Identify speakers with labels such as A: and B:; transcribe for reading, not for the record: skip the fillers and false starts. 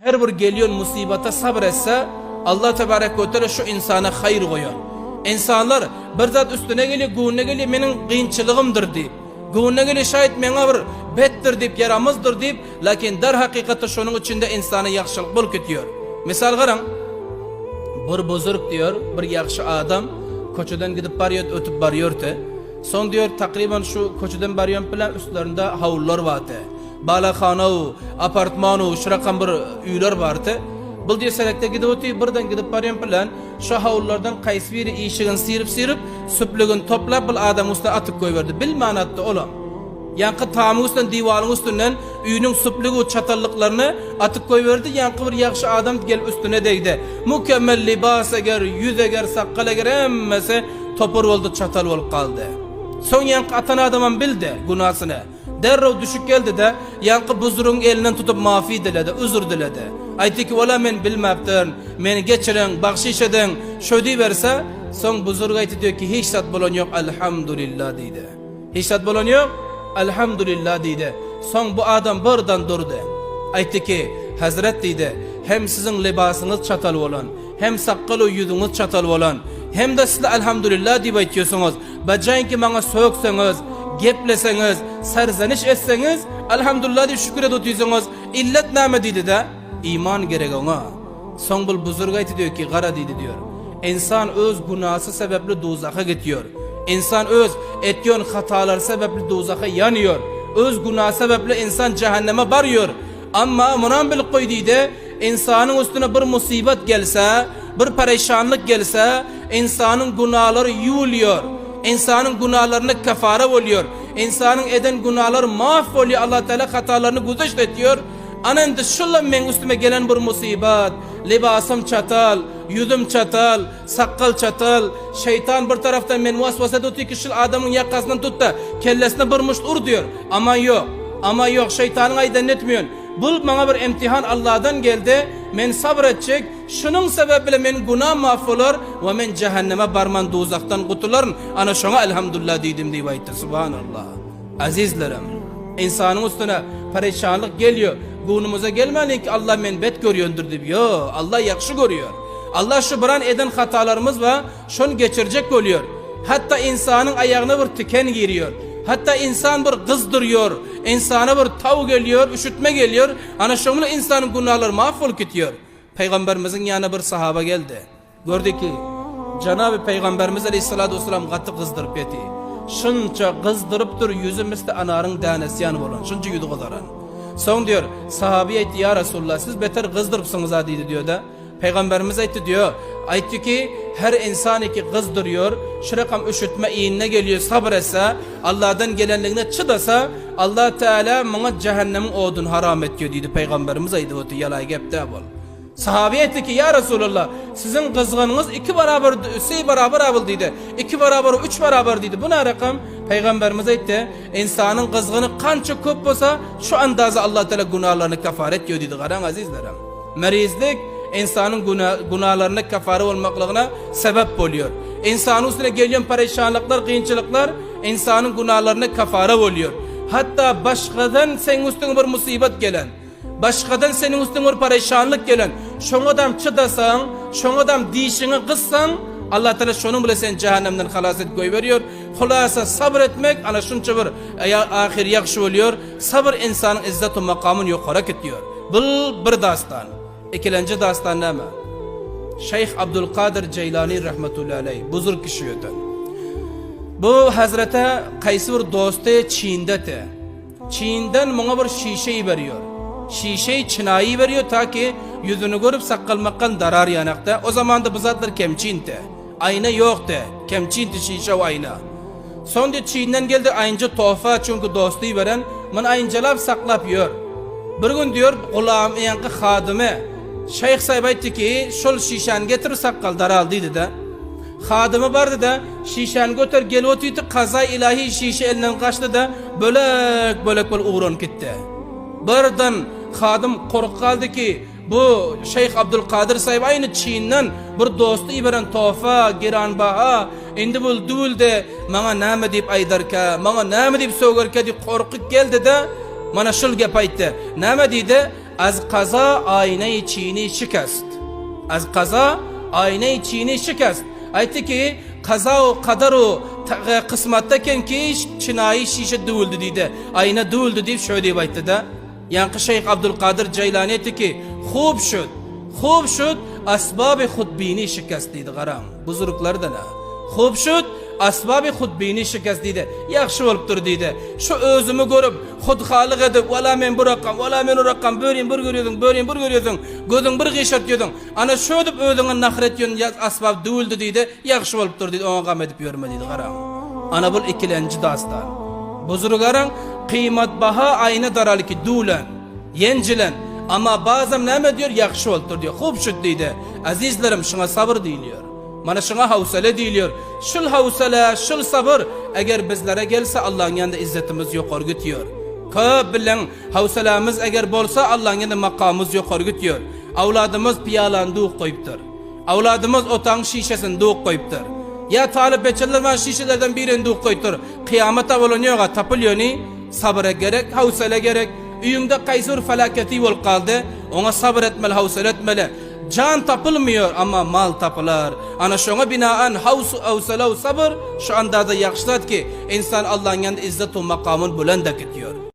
A: Her bir geliyor musibata sabretse Allah tebarek ve teala şu insana hayır koyuyor. İnsanlar bir zat üstüne geliyor, güğüne geliyor, benim kıyınçılığımdır deyip, güğüne geliyor şayet bana bir bettir deyip, yaramızdır deyip, lakin dar hakikati şunun içinde insana yakışılık bol ketiyor. Misal qarang, bir bozurg diyor, bir yakşı adam koçadan gidip barıyor, ötüp barıyordu. Son diyor takriben şu koçadan barıyon bilen üstlerinde havullar vardı. Balaxana, apartmanu, şurakan bir uylar vardı. Bu diyor selekte gidip ötüyor, birden gidip barıyon bilen şu havullardan qaysi biri işigin sirip süplügün toplap bir adam üstüne atıp koyverdi. Bil manatda olam. Yankı tamı üstünden, divalın üstünden üyünün süplügü çatallıklarını atıp koyverdi. Yankı bir yakşı adam gelip üstüne değdi. Mükemmel libas eger, yüz eger, sakkal eger emmesi topur oldu, çatal olup kaldı. Son yankı atan adamın bildi günahsını. Derrav düşük geldi de yankı buzurun elinden tutup mafi diledi, özür diledi. Aytı ki ola men bilmeptin, meni geçirin, bahşiş edin, şödi verse son buzurg aytı diyor ki hiç sat bolon yok, elhamdülillah deydi. Hiç sat bolon yok, elhamdülillah deydi. Son bu adam buradan durdu. Aytı ki Hazret deydi, hem sizin libasınız çatal olan, hem sakkalı yüzünüz çatal olan, hem de sizle elhamdülillah deyip aytıyorsunuz. Bacayın ki bana sökseniz, gepleseniz, serzeniş etseniz, elhamdülillah deyip şükür ediyorsunuz. İllet nâme deydi de, iman gerek ona. Son bul buzurg aytı diyor ki, gara deydi diyor. İnsan öz günahı sebeple dozaka gidiyor. İnsan öz etyon hatalar sebeple dozaka yanıyor. Öz günah sebeple insan cehenneme varıyor. Ama munan bil koy deydi, insanın üstüne bir musibet gelse, bir perişanlık gelse, insanın günahları yuluyor. İnsanın günahlarına kefare oluyor. İnsanın eden günahları mahvoluyor. Allah Teala hatalarını güzeşt ediyor. Anan dışılla men üstüme gelen bir musibet, libasım çatal, yüzüm çatal, sakkal çatal, şeytan bir taraftan men vasvasa tutuyor ki şu adamın yakasından tut da kellesine bir muşt ur diyor. Ama yok şeytanın aydan etmiyor. Bu bana bir imtihan Allah'tan geldi. Men sabredecek. Şunun sebebiyle men günah mahvolur ve men cehenneme barman dozaktan kurtulurun. Ana şuna elhamdülillah dedim diye ayıttı. Subhanallah. Azizlerim, insanın üstüne perişanlık geliyor. Günümüze gelmeyin ki Allah men bet görüyordur diyor. Yo, Allah yakşı görüyor. Allah şu biran eden hatalarımız var. Şunu geçirecek oluyor. Hatta insanın ayağına bir tiken giriyor. Hatta insan bir kızdırıyor, insana bir tav geliyor, üşütme geliyor. Ana şöyle insanın günahları mahvolup gidiyor. Peygamberimizin yanına bir sahaba geldi. Gördü ki Cenab-ı Peygamberimiz Aleyhisselatü Vesselam katı kızdırıp yeti. Şunca kızdırıptır yüzümüzde anarın danesi yanı olan. Şunca yüdü kızaran. Son diyor sahabi etti ya Resulullah siz beter kızdırıpsınız ha dedi diyor da. Peygamberimiz etti diyor. Aytti ki her insan ki kızdırıyor. Şurakam üşütme iğne geliyor sabretse. Allah'tan gelenliğine çıdasa. Allah Teala bana cehennemin odun haram ediyor dedi. Peygamberimiz aydı o yalay gepte bol. Sahabi etti ki ya Resulullah sizin kızgınınız iki beraber abıl dedi. İki beraber üç beraber dedi. Bu ne rakam? Peygamberimiz etti. İnsanın kızgını kança köp olsa şu andazı Allah Teala günahlarını kafaret diyor dedi. Garan azizlerim. Merizlik insanın günahlarına kafare olmaklığına sebep oluyor. İnsanın üstüne gelen perişanlıklar, kıyınçılıklar insanın günahlarına kafare oluyor. Hatta başkadan senin üstüne bir musibet gelen, başkadan senin üstüne bir perişanlık gelen, şonu adam çıdasan, şonu adam dişini kıssan, Allah Teala şunun bile sen cehennemden halas et koy veriyor. Hulasa sabretmek, ana şunca bir ahir yakşı oluyor. Sabır insanın izzet-u makamını yukarı gidiyor. Bu bir dastan. İkilenci dastan neyme? Şeyh Abdülkadir Ceylani rahmetullahi aleyh buzurg kişi öten. Bu Hazrete qaysi bir dostu Çin'de. Çin'den bana bir şişeyi veriyor. Şişeyi çınayı veriyor ta ki yüzünü görüp sakkal makkan darar yanakta. O zaman da bu zatlar kemçindi. Ayna yoktu. Kemçindi şişe ve ayna. Son diyor Çin'den geldi ayıncı tohfa çünkü dostu veren. Bana ayıncalap saklap yiyor. Bir gün diyor kulağım yankı khadımı. Şeyh sahip ayıttı ki şol şişen getir sakkal daral dedi de. Khadımı vardı da şişen götür gel otuydu kaza ilahi şişe elinden kaçtı da bölek uğran gitti. Birden khadım korku kaldı ki bu Şeyh Abdülkadir sahip aynı Çin'den bir dostu iberen tohfa giranbaha indi bul duvulde bana nâme deyip aydarka bana nâme deyip soğurka diye korku geldi de bana şul gep aytdı. Nâme deydi? az kaza aynayı çiğni şikast. Az kaza aynayı çiğni şikast. Aytdı ki kaza o kadar o kısmattayken ki çinayi şişe dövüldü dedi. Ayna dövüldü deyip şöyle deyip aytdı da. Yankı Şeyh Abdülkadir Ceylani etti ki خوب شد اسباب خودبینی شکست دید غرام بزرگlar da خوب شد asbabı xudbini şikast dedi. Yaxşı olupdur dedi. Şu özümü görüp xudxalık edip wala men bu rakam wala men o rakam börin bir görüyordun börin bir görüyordun gözün bir gişat yedin. Ana şu edip özüňe nahret yön asbab döwüldü dedi. Yaxşı olupdur dedi. Oňa gam edip ýörme dedi garam. Ana bul ikilenci dastan. Buzurgaran kıymat baha ayna daralyky döwlen, ýenjilen. Ama bazam näme diyor? Yaxşı olupdur diyor. Xo'p şut deydi. Azizlerim şuna sabır deyiliyor. Mana şuna havsale deyiliyor. Şul havsale, şul sabır eğer bizlere gelse Allah'ın yanında izzetimiz yuqar gitýär. Köp bilen havsalamiz eğer bolsa Allah'ın yanında makamımız yuqar gitýär. Awladymız piyalandy goýupdyr. Awladymız otaň şişesini duk goýupdyr. Ya talip beçerler van şişelerden birini duk goýupdyr. Kıyamata bolanýarga tapylýany sabra gerek, havsale gerek. Üyüngde kaysur felaketi bol kaldı. Ona sabır etmeli, havsale etmeli. Can tapılmıyor ama mal tapılar. Ana şuna binaen havsale sabır şu anda da yakışlat ki insan Allah'ın yanında izzet o makamın bulandak ediyor.